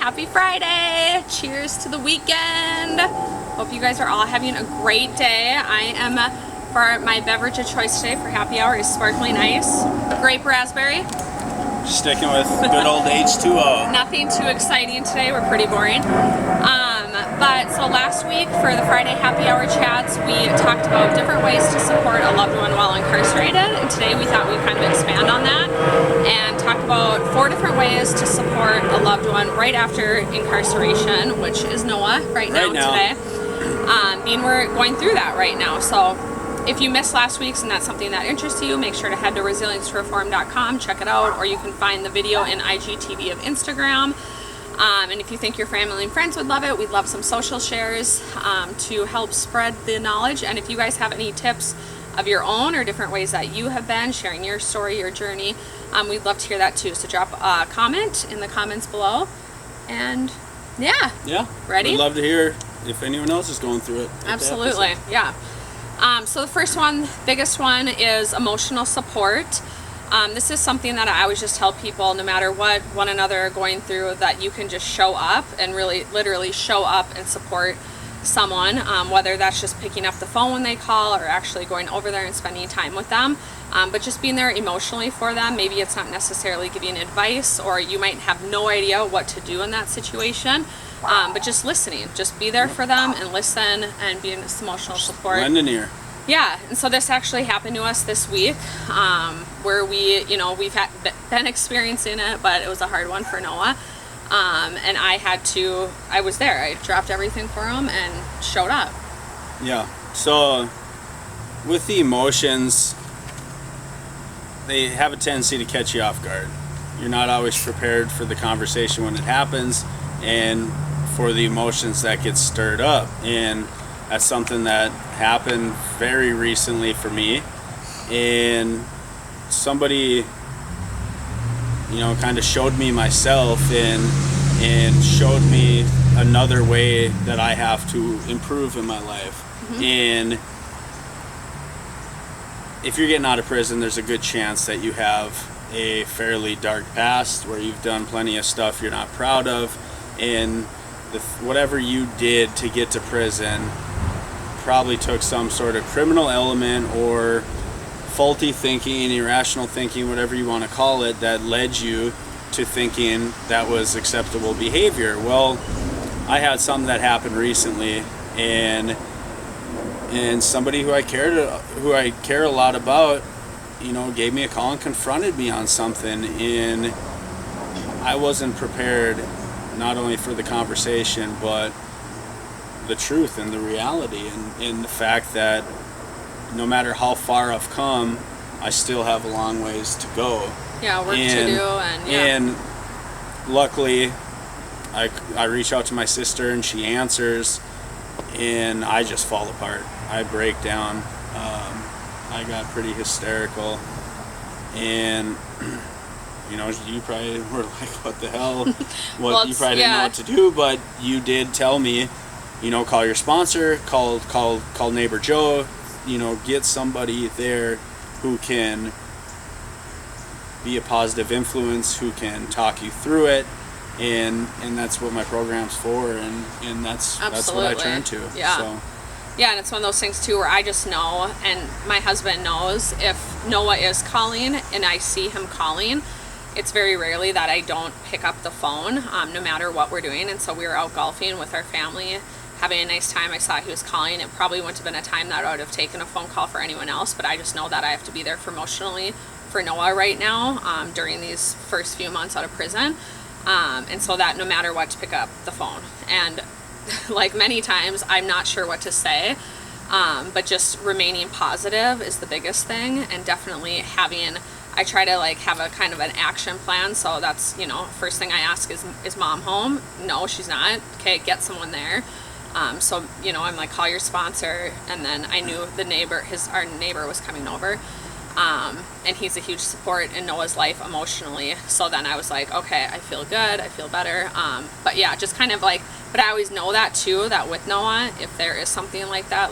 Happy Friday! Cheers to the weekend! Hope you guys are all having a great day. I am, for my beverage of choice today for happy hour is sparkling ice, grape raspberry. Sticking with good old H2O. Nothing too exciting today, we're pretty boring. But so last week for the Friday happy hour chats, we talked about different ways to support a loved one while incarcerated, and today we thought we'd kind of expand on that and talk about 4 different ways to support a loved one right after incarceration, which is Noah right now. Today. Being we're going through that right now. So if you missed last week's and that's something that interests you, make sure to head to resiliencereform.com, check it out, or you can find the video in IGTV of Instagram. And if you think your family and friends would love it, we'd love some social shares to help spread the knowledge. And if you guys have any tips of your own or different ways that you have been sharing your story, your journey, we'd love to hear that too. So drop a comment in the comments below. And yeah. Ready? We'd love to hear if anyone else is going through it. Absolutely, yeah. So the first one, biggest one, is emotional support. This is something that I always just tell people, no matter what one another are going through, that you can just show up and really literally show up and support someone, whether that's just picking up the phone when they call or actually going over there and spending time with them, but just being there emotionally for them. Maybe it's not necessarily giving advice, or you might have no idea what to do in that situation, but just listening, just be there for them and listen and be this emotional support. Lend an ear. Yeah, and so this actually happened to us this week, where we've been experiencing it, but it was a hard one for Noah. And I was there. I dropped everything for him and showed up. Yeah, so with the emotions, they have a tendency to catch you off guard. You're not always prepared for the conversation when it happens and for the emotions that get stirred up. And that's something that happened very recently for me, and somebody, kind of showed me myself and showed me another way that I have to improve in my life. Mm-hmm. And if you're getting out of prison, there's a good chance that you have a fairly dark past where you've done plenty of stuff you're not proud of, and whatever you did to get to prison probably took some sort of criminal element or faulty thinking, irrational thinking, whatever you want to call it, that led you to thinking that was acceptable behavior. Well, I had something that happened recently, and somebody who I care a lot about, gave me a call and confronted me on something, and I wasn't prepared not only for the conversation but the truth and the reality, and the fact that no matter how far I've come, I still have a long ways to go. Yeah, work to do, and luckily, I reach out to my sister and she answers, and I just fall apart. I break down. I got pretty hysterical, and you probably were like, "What the hell?" You probably didn't know what to do, but you did tell me, call your sponsor, call neighbor Joe, get somebody there who can be a positive influence, who can talk you through it, and that's what my program's for, and that's what I turn to. Yeah. So. Yeah, and it's one of those things too where I just know, and my husband knows, if Noah is calling and I see him calling, it's very rarely that I don't pick up the phone, no matter what we're doing. And so we were out golfing with our family, having a nice time. I saw he was calling. It probably wouldn't have been a time that I would have taken a phone call for anyone else, but I just know that I have to be there emotionally for Noah right now, during these first few months out of prison. And so that no matter what, to pick up the phone. And like many times, I'm not sure what to say, but just remaining positive is the biggest thing, and definitely I try to have a kind of an action plan. So that's, first thing I ask is Mom home? No, she's not. Okay, get someone there. So, I'm like, call your sponsor. And then I knew our neighbor was coming over. And he's a huge support in Noah's life emotionally. So then I was like, okay, I feel good. I feel better. But yeah, just kind of but I always know that too, that with Noah, if there is something like that,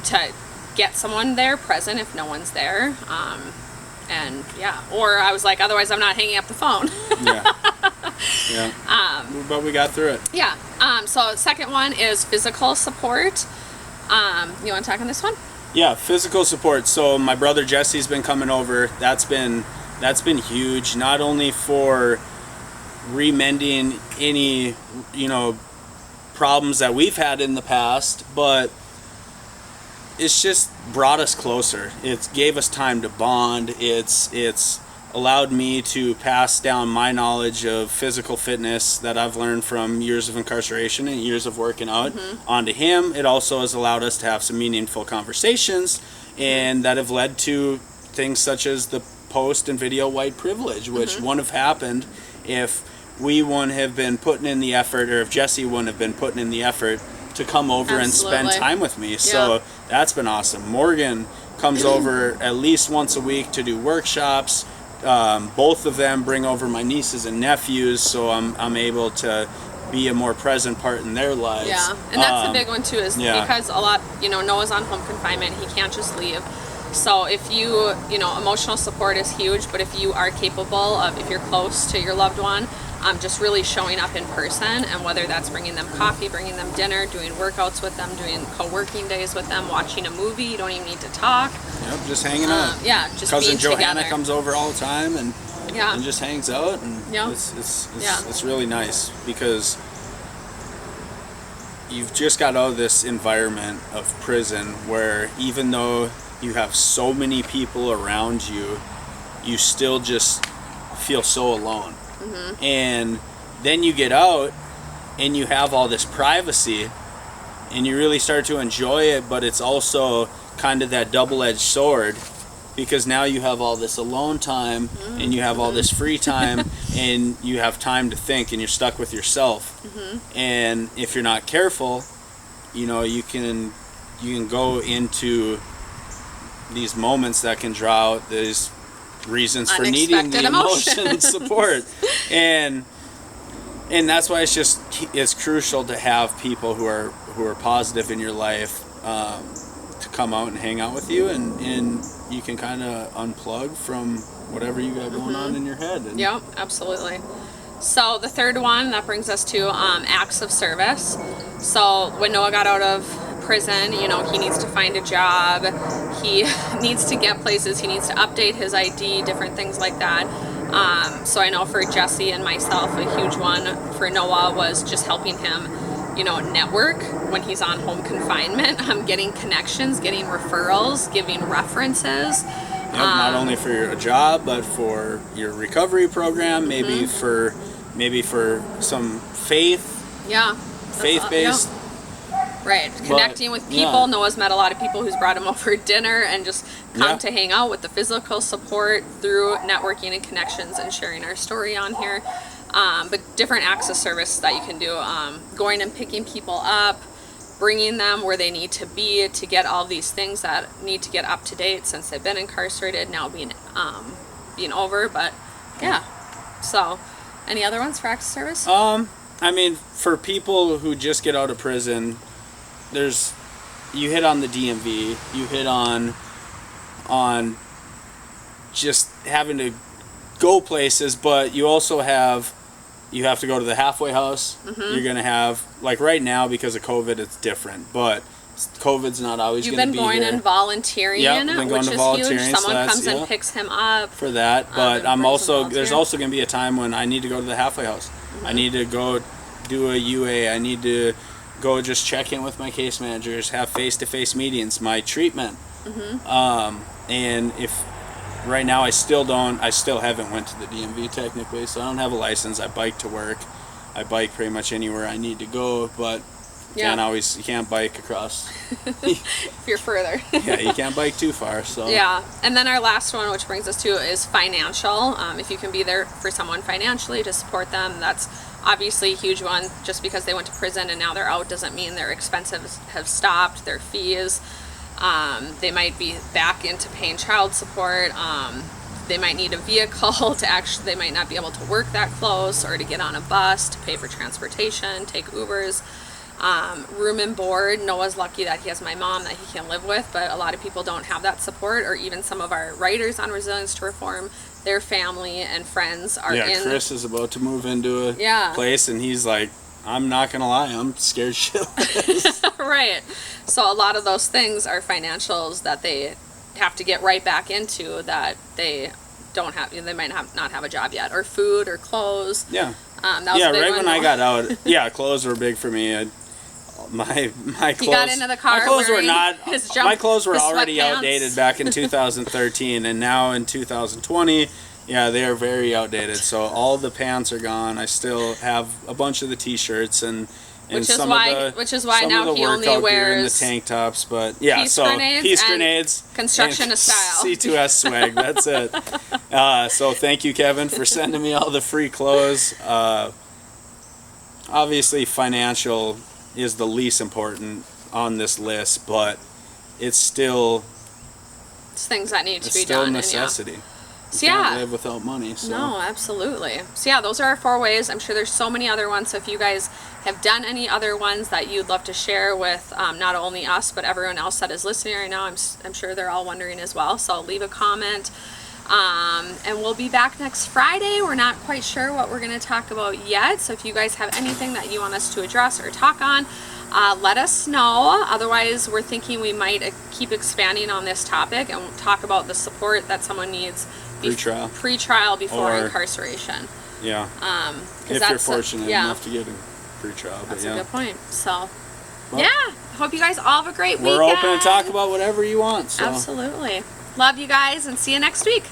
to get someone there present if no one's there. And yeah, or I was like, otherwise I'm not hanging up the phone. Yeah. Yeah. But we got through it. Yeah. So second one is physical support. You want to talk on this one? Yeah, physical support. So my brother Jesse's been coming over. That's been huge, not only for remending any, problems that we've had in the past, but it's just brought us closer. It gave us time to bond. It's allowed me to pass down my knowledge of physical fitness that I've learned from years of incarceration and years of working out onto him. It also has allowed us to have some meaningful conversations, and that have led to things such as the post and video white privilege, which wouldn't have happened if we wouldn't have been putting in the effort, or if Jesse wouldn't have been putting in the effort to come over and spend time with me. So that's been awesome. Morgan comes over at least once a week to do workshops. Both of them bring over my nieces and nephews, so I'm able to be a more present part in their lives. Yeah, and that's a big one too, is because a lot, Noah's on home confinement, he can't just leave. So if you, emotional support is huge, but if you are capable of, if you're close to your loved one, just really showing up in person, and whether that's bringing them coffee, bringing them dinner, doing workouts with them, doing co-working days with them, watching a movie, you don't even need to talk. Yep, just hanging out. Yeah, just Cousin being Johanna together. comes over all the time and just hangs out, and it's really nice, because you've just got out of this environment of prison where even though you have so many people around you, you still just feel so alone. And then you get out and you have all this privacy and you really start to enjoy it, but it's also kind of that double-edged sword, because now you have all this alone time and you have all this free time and you have time to think, and you're stuck with yourself. And if you're not careful, you can go into these moments that can draw out these reasons for needing the emotion support, and that's why it's crucial to have people who are positive in your life, to come out and hang out with you, and you can kind of unplug from whatever you got going on in your head. Yep, absolutely. So the third one, that brings us to acts of service. So when Noah got out of prison, he needs to find a job, he needs to get places, he needs to update his ID, different things like that. So I know for Jesse and myself, a huge one for Noah was just helping him, network when he's on home confinement, getting connections, getting referrals, giving references. Not only for a job, but for your recovery program, maybe for some faith-based. Right, connecting with people. Noah's met a lot of people who's brought him over dinner and just come to hang out with the physical support through networking and connections and sharing our story on here. But different acts of service that you can do. Going and picking people up, bringing them where they need to be to get all these things that need to get up to date since they've been incarcerated, now being over. But so any other ones for acts of service? For people who just get out of prison, you hit on the DMV, you hit on just having to go places, but you also have to go to the halfway house. You're going to have, like right now because of COVID, it's different, but COVID's not always going to be here. You've been going and volunteering, which is huge. Someone comes and picks him up. For that, but there's also going to be a time when I need to go to the halfway house. I need to go do a UA. I need to go just check in with my case managers, have face-to-face meetings, my treatment. And if right now I still haven't went to the DMV technically, so I don't have a license. I bike to work. I bike pretty much anywhere I need to go, but you can't bike across. If you're further. You can't bike too far. So and then our last one, which brings us to, is financial. If you can be there for someone financially to support them, that's obviously a huge one. Just because they went to prison and now they're out doesn't mean their expenses have stopped, their fees. They might be back into paying child support. They might need a vehicle they might not be able to work that close, or to get on a bus, to pay for transportation, take Ubers. Room and board. Noah's lucky that he has my mom that he can live with, but a lot of people don't have that support, or even some of our writers on Resilience to Reform their family and friends are in. Chris is about to move into a place, and he's like, I'm not gonna lie, I'm scared shitless. Right. So a lot of those things are financials that they have to get right back into that they don't have. They might not have a job yet, or food, or clothes. Yeah. That was a big right one. when I got out. Yeah, clothes were big for me. My clothes. He got into the car. My clothes were not. My clothes were his already sweatpants. outdated back in 2013, and now in 2020, yeah, they are very outdated. So all the pants are gone. I still have a bunch of the T-shirts and Which is some why of now the he only workout gear and the wears tank tops. But yeah, peace so grenades peace and grenades, construction and style. C2S swag. That's it. So thank you, Kevin, for sending me all the free clothes. Obviously, financial is the least important on this list, but it's things that need to be still a done. necessity. So You can't live without money. So. No, absolutely. So yeah, those are our 4 ways. I'm sure there's so many other ones. So if you guys have done any other ones that you'd love to share with not only us but everyone else that is listening right now, I'm sure they're all wondering as well. So leave a comment. And we'll be back next Friday. We're not quite sure what we're going to talk about yet. So if you guys have anything that you want us to address or talk on, let us know. Otherwise, we're thinking we might keep expanding on this topic and talk about the support that someone needs pre-trial before incarceration. Yeah. If you're fortunate enough to get a pre-trial. That's a good point. So, hope you guys all have a great weekend. We're open to talk about whatever you want. So. Absolutely. Love you guys and see you next week.